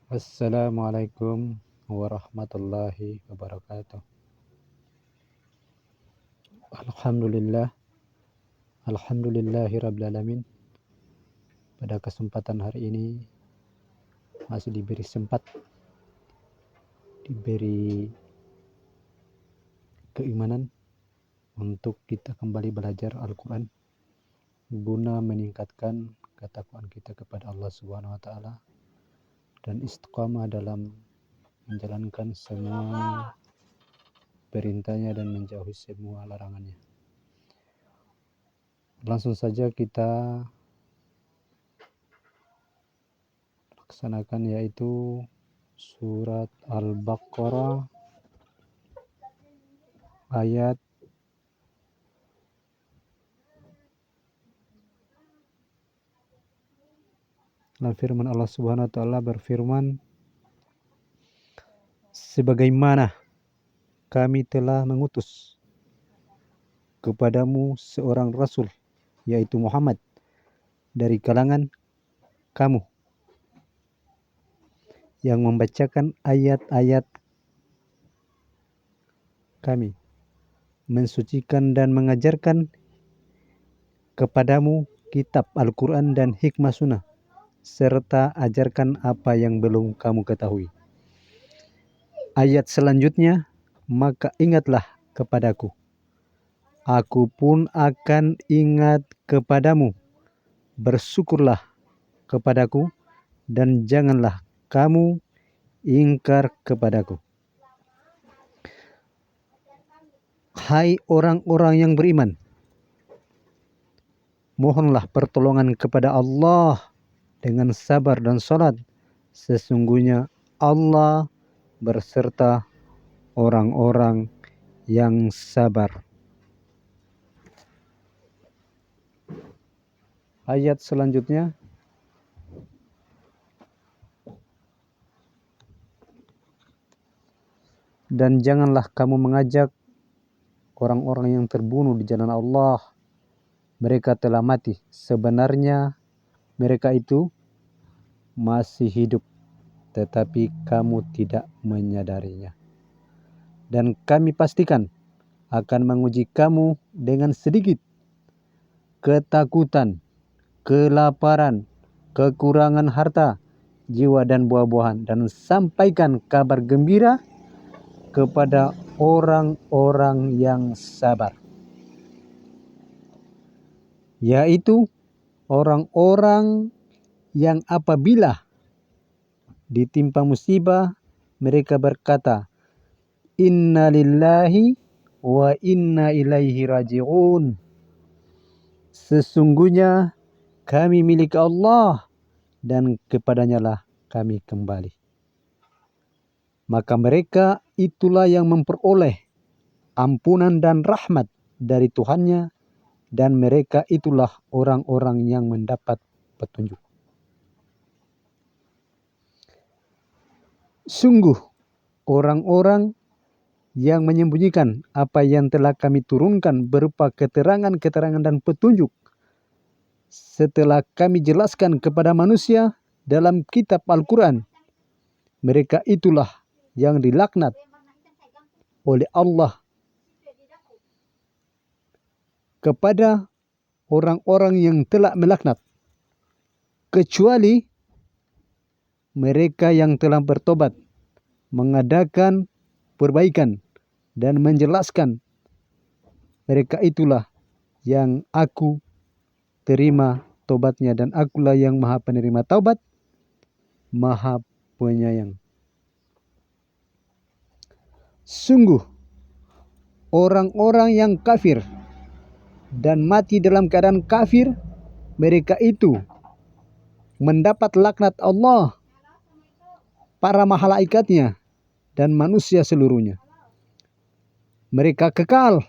Assalamualaikum warahmatullahi wabarakatuh. Alhamdulillah, alhamdulillahirabbil alamin. Pada kesempatan hari ini masih diberi keimanan untuk kita kembali belajar Al-Quran guna meningkatkan ketakwaan kita kepada Allah Subhanahu wa taala dan istiqamah dalam menjalankan semua perintahnya dan menjauhi semua larangannya. Langsung saja kita laksanakan, yaitu surat Al-Baqarah ayat firman Allah Subhanahu wa taala berfirman, sebagaimana kami telah mengutus kepadamu seorang rasul, yaitu Muhammad, dari kalangan kamu, yang membacakan ayat-ayat kami, mensucikan dan mengajarkan kepadamu kitab Al-Quran dan hikmah sunnah, serta ajarkan apa yang belum kamu ketahui. Ayat selanjutnya, maka ingatlah kepadaku, aku pun akan ingat kepadamu. Bersyukurlah kepadaku dan janganlah kamu ingkar kepadaku. Hai orang-orang yang beriman, mohonlah pertolongan kepada Allah dengan sabar dan salat. Sesungguhnya Allah berserta orang-orang yang sabar. Ayat selanjutnya, dan janganlah kamu mengajak orang-orang yang terbunuh di jalan Allah. Mereka telah mati. Sebenarnya mereka itu masih hidup, tetapi kamu tidak menyadarinya. Dan kami pastikan akan menguji kamu dengan sedikit ketakutan, kelaparan, kekurangan harta, jiwa dan buah-buahan, dan sampaikan kabar gembira kepada orang-orang yang sabar, yaitu orang-orang yang apabila ditimpa musibah mereka berkata, inna lillahi wa inna ilaihi raji'un. Sesungguhnya kami milik Allah dan kepadanya lah kami kembali. Maka mereka itulah yang memperoleh ampunan dan rahmat dari Tuhannya, dan mereka itulah orang-orang yang mendapat petunjuk. Sungguh orang-orang yang menyembunyikan apa yang telah kami turunkan berupa keterangan-keterangan dan petunjuk setelah kami jelaskan kepada manusia dalam kitab Al-Quran, mereka itulah yang dilaknat oleh Allah kepada orang-orang yang telah melaknat, kecuali mereka yang telah bertobat, mengadakan perbaikan dan menjelaskan. Mereka itulah yang aku terima tobatnya, dan akulah yang maha penerima taubat, maha penyayang. Sungguh orang-orang yang kafir dan mati dalam keadaan kafir, mereka itu mendapat laknat Allah, para malaikatnya, dan manusia seluruhnya. Mereka kekal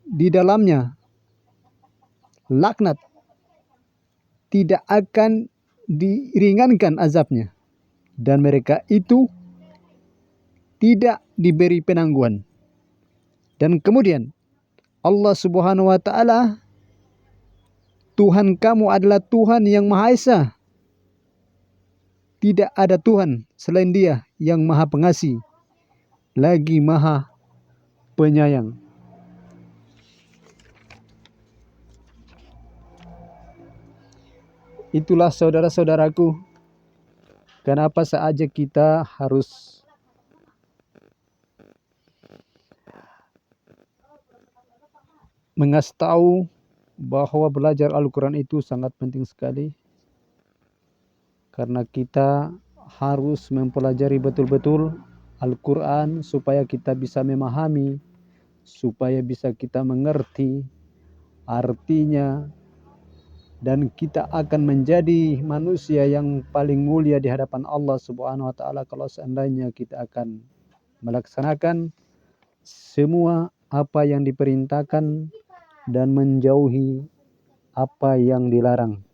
di dalamnya. Laknat tidak akan diringankan azabnya, dan mereka itu tidak diberi penangguhan. Dan kemudian Allah Subhanahu wa taala, Tuhan kamu adalah Tuhan yang Maha Esa. tidak ada Tuhan selain Dia yang Maha Pengasih, lagi Maha Penyayang. Itulah saudara-saudaraku, kenapa saja kita harus mengasih tahu bahwa belajar Al-Quran itu sangat penting sekali. Karena kita harus mempelajari betul-betul Al-Quran supaya kita bisa memahami, supaya bisa kita mengerti artinya, dan kita akan menjadi manusia yang paling mulia di hadapan Allah Subhanahu wa taala kalau seandainya kita akan melaksanakan semua apa yang diperintahkan dan menjauhi apa yang dilarang.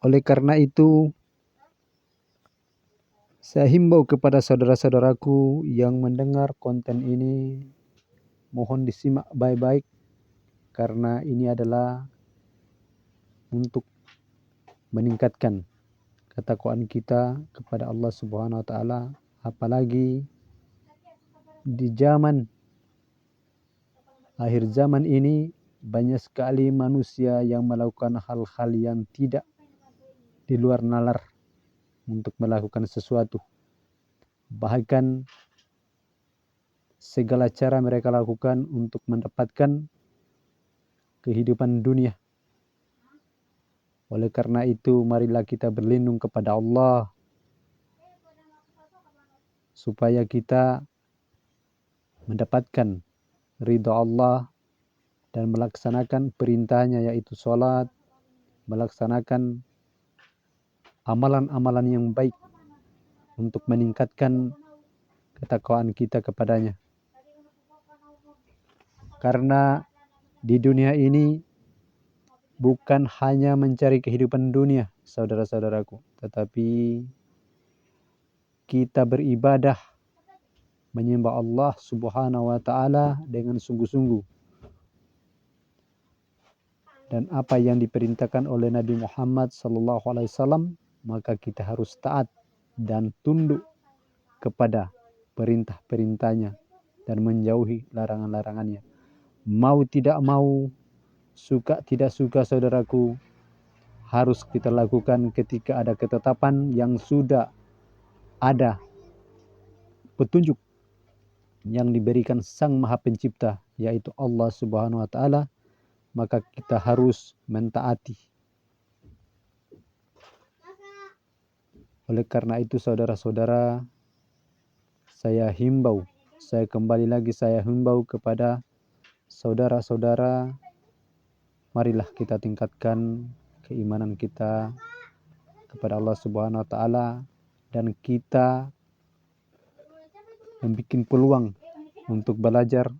Oleh karena itu, saya himbau kepada saudara-saudaraku yang mendengar konten ini, mohon disimak baik-baik karena ini adalah untuk meningkatkan ketakwaan kita kepada Allah Subhanahu wa taala, apalagi di zaman akhir zaman ini banyak sekali manusia yang melakukan hal-hal yang tidak di luar nalar untuk melakukan sesuatu. Bahkan segala cara mereka lakukan untuk mendapatkan kehidupan dunia. Oleh karena itu, marilah kita berlindung kepada Allah supaya kita mendapatkan ridha Allah dan melaksanakan perintahnya, yaitu sholat, melaksanakan amalan-amalan yang baik untuk meningkatkan ketakwaan kita kepadanya. Karena di dunia ini bukan hanya mencari kehidupan dunia, saudara-saudaraku, tetapi kita beribadah menyembah Allah Subhanahu wa taala dengan sungguh-sungguh. Dan apa yang diperintahkan oleh Nabi Muhammad SAW, maka kita harus taat dan tunduk kepada perintah-perintahnya dan menjauhi larangan-larangannya. Mau tidak mau, suka tidak suka, saudaraku, harus kita lakukan ketika ada ketetapan yang sudah ada petunjuk yang diberikan Sang Maha Pencipta, yaitu Allah Subhanahu wa taala, maka kita harus mentaati. Oleh karena itu, saudara-saudara, saya himbau kepada saudara-saudara, marilah kita tingkatkan keimanan kita kepada Allah Subhanahu wa taala, dan kita membuat peluang untuk belajar.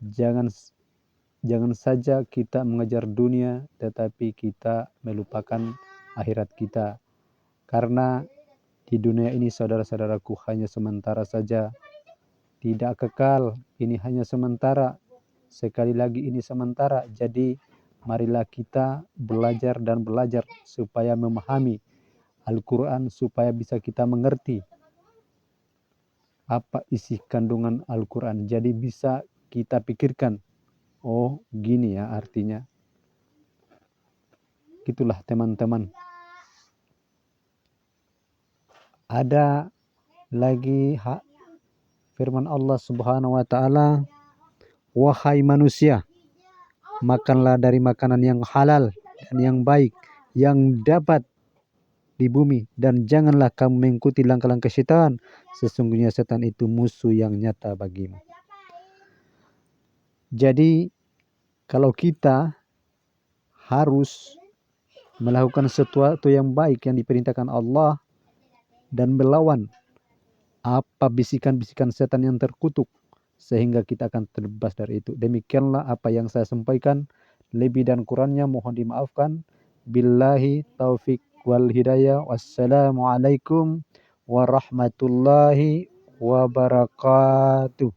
Jangan saja kita mengejar dunia, tetapi kita melupakan akhirat kita. Karena di dunia ini, saudara-saudaraku, hanya sementara saja, tidak kekal. Ini hanya sementara. Sekali lagi, ini sementara. Jadi marilah kita belajar dan belajar supaya memahami Al-Quran, supaya bisa kita mengerti apa isi kandungan Al-Quran. Jadi bisa kita pikirkan, oh gini ya artinya. Itulah teman-teman. Ada lagi firman Allah Subhanahu wa taala, wahai manusia, makanlah dari makanan yang halal dan yang baik yang dapat di bumi, dan janganlah kamu mengikuti langkah-langkah setan, sesungguhnya setan itu musuh yang nyata bagimu. Jadi kalau kita harus melakukan sesuatu yang baik yang diperintahkan Allah dan melawan apa bisikan-bisikan setan yang terkutuk, sehingga kita akan terbebas dari itu. Demikianlah apa yang saya sampaikan. Lebih dan kurangnya mohon dimaafkan. Billahi taufik wal hidayah. Wassalamualaikum warahmatullahi wabarakatuh.